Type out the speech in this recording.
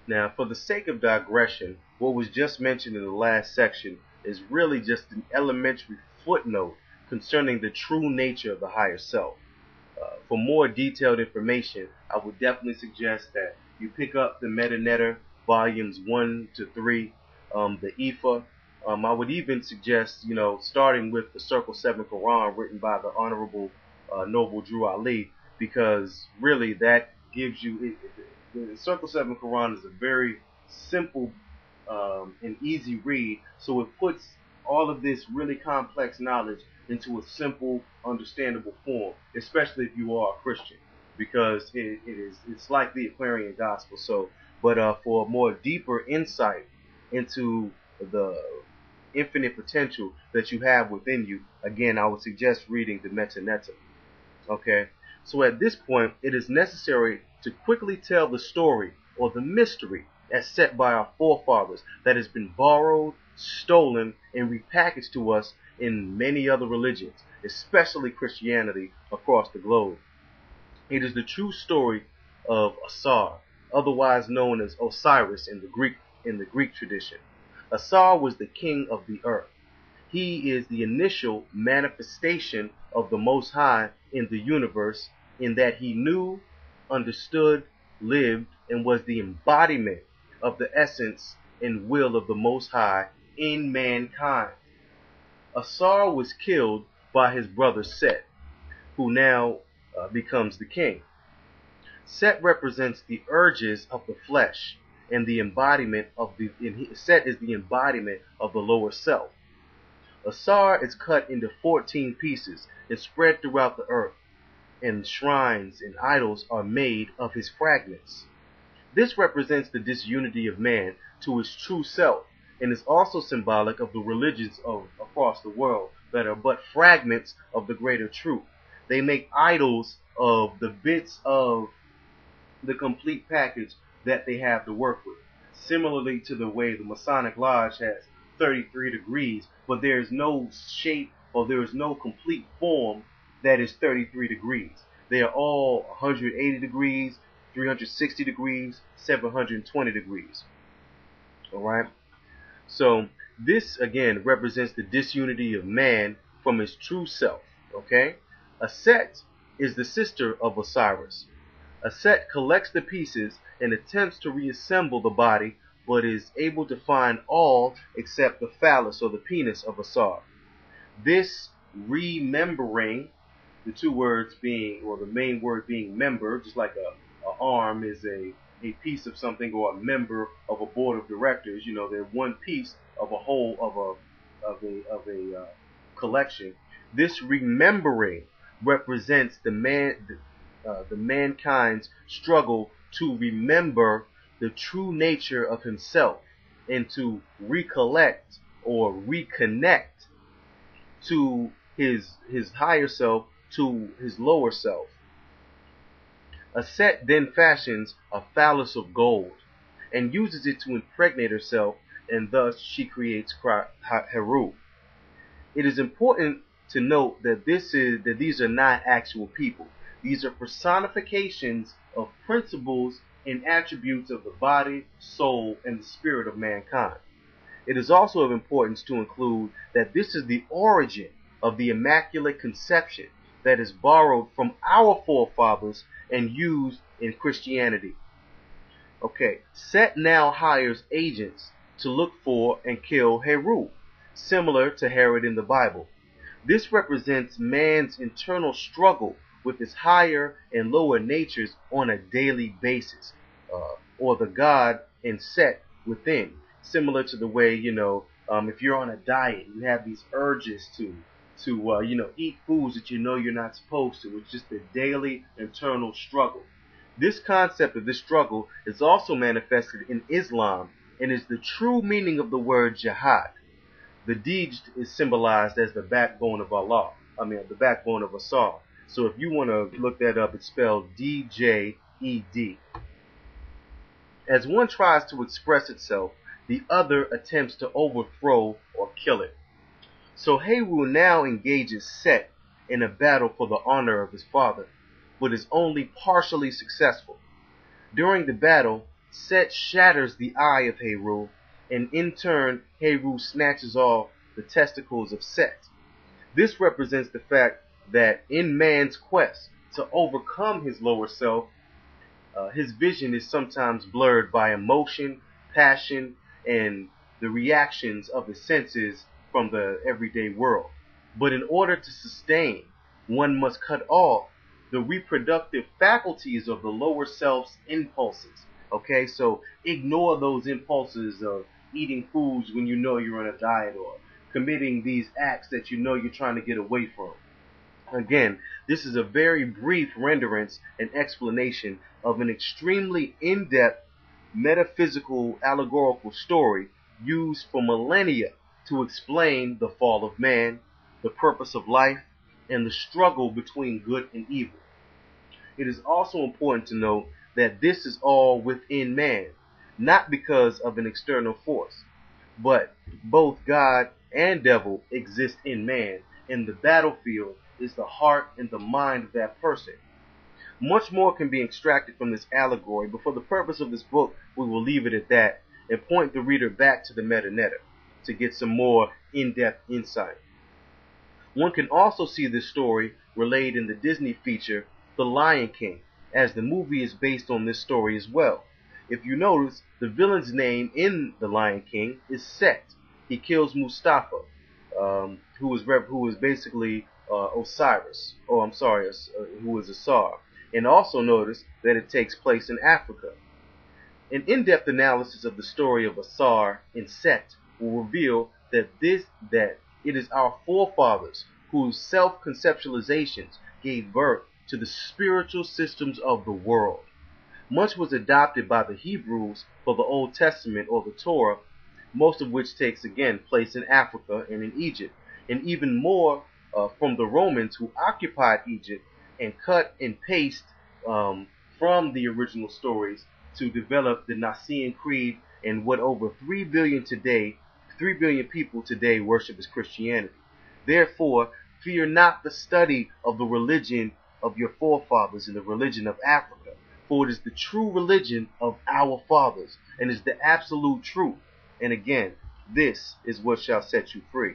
Now, for the sake of digression, what was just mentioned in the last section is really just an elementary footnote concerning the true nature of the higher self. For more detailed information, I would definitely suggest that you pick up the Meta Netter volumes 1 to 3, the IFA. I would even suggest, starting with the Circle 7 Quran written by the Honorable Noble Drew Ali, because really that gives you, the Circle 7 Quran is a very simple and easy read, so it puts all of this really complex knowledge into a simple, understandable form, especially if you are a Christian, because it's like the Aquarian Gospel. So, but for a more deeper insight into the infinite potential that you have within you, again, I would suggest reading the Meta Netta. Okay, so at this point, it is necessary to quickly tell the story or the mystery as set by our forefathers that has been borrowed, stolen, and repackaged to us in many other religions, especially Christianity across the globe. It is the true story of Asar, otherwise known as Osiris in the Greek tradition. Asar was the king of the earth. He is the initial manifestation of the Most High in the universe, in that he knew, understood, lived, and was the embodiment of the essence and will of the Most High in mankind. Asar was killed by his brother Set, who now becomes the king. Set represents the urges of the flesh, and the embodiment of Set is the embodiment of the lower self. Asar is cut into 14 pieces and spread throughout the earth, and shrines and idols are made of his fragments. This represents the disunity of man to his true self, and is also symbolic of the religions across the world that are but fragments of the greater truth. They make idols of the bits of the complete package that they have to work with. Similarly to the way the Masonic Lodge has 33 degrees, but there is no shape or there is no complete form that is 33 degrees. They are all 180 degrees, 360 degrees, 720 degrees. All right? So this again represents the disunity of man from his true self. Okay? Aset is the sister of Osiris. Aset collects the pieces and attempts to reassemble the body, but is able to find all except the phallus or the penis of Asar. This remembering, the two words being, or the main word being member, just like a arm is a piece of something, or a member of a board of directors. They're one piece of a whole of a collection. This remembering represents the mankind's struggle to remember the true nature of himself and to recollect or reconnect to his higher self, to his lower self. Aset then fashions a phallus of gold and uses it to impregnate herself, and thus she creates Heru. It is important to note that these are not actual people. These are personifications of principles and attributes of the body, soul, and the spirit of mankind. It is also of importance to include that this is the origin of the Immaculate Conception that is borrowed from our forefathers and used in Christianity. Okay, Set now hires agents to look for and kill Heru, similar to Herod in the Bible. This represents man's internal struggle with his higher and lower natures on a daily basis, or the God and Set within. Similar to the way, if you're on a diet, you have these urges to eat foods that you're not supposed to. It's just a daily internal struggle. This concept of this struggle is also manifested in Islam and is the true meaning of the word jihad. The Deej is symbolized as the backbone of Allah. The backbone of Asar. So if you want to look that up, it's spelled D-J-E-D. As one tries to express itself, the other attempts to overthrow or kill it. So Heru now engages Set in a battle for the honor of his father, but is only partially successful. During the battle, Set shatters the eye of Heru, and in turn Heru snatches off the testicles of Set. This represents the fact that in man's quest to overcome his lower self, his vision is sometimes blurred by emotion, passion, and the reactions of the senses from the everyday world. But in order to sustain, one must cut off the reproductive faculties of the lower self's impulses. Okay, so ignore those impulses of eating foods when you know you're on a diet, or committing these acts that you know you're trying to get away from. Again, this is a very brief renderance and explanation of an extremely in-depth metaphysical allegorical story used for millennia to explain the fall of man, the purpose of life, and the struggle between good and evil. It is also important to note that this is all within man, not because of an external force, but both God and devil exist in man, and the battlefield is the heart and the mind of that person. Much more can be extracted from this allegory, but for the purpose of this book, we will leave it at that and point the reader back to the metanetta to get some more in-depth insight. One can also see this story relayed in the Disney feature The Lion King, as the movie is based on this story as well. If you notice, the villain's name in The Lion King is Set. He kills Mustafa, who is basically Osiris, who is Asar. And also notice that it takes place in Africa. An in-depth analysis of the story of Asar and Set will reveal that it is our forefathers whose self-conceptualizations gave birth to the spiritual systems of the world. Much was adopted by the Hebrews for the Old Testament or the Torah, most of which takes again place in Africa and in Egypt, and even more from the Romans who occupied Egypt and cut and paste from the original stories to develop the Nicene Creed and what over 3 billion people today worship as Christianity. Therefore, fear not the study of the religion of your forefathers and the religion of Africa, for it is the true religion of our fathers and is the absolute truth. And again, this is what shall set you free.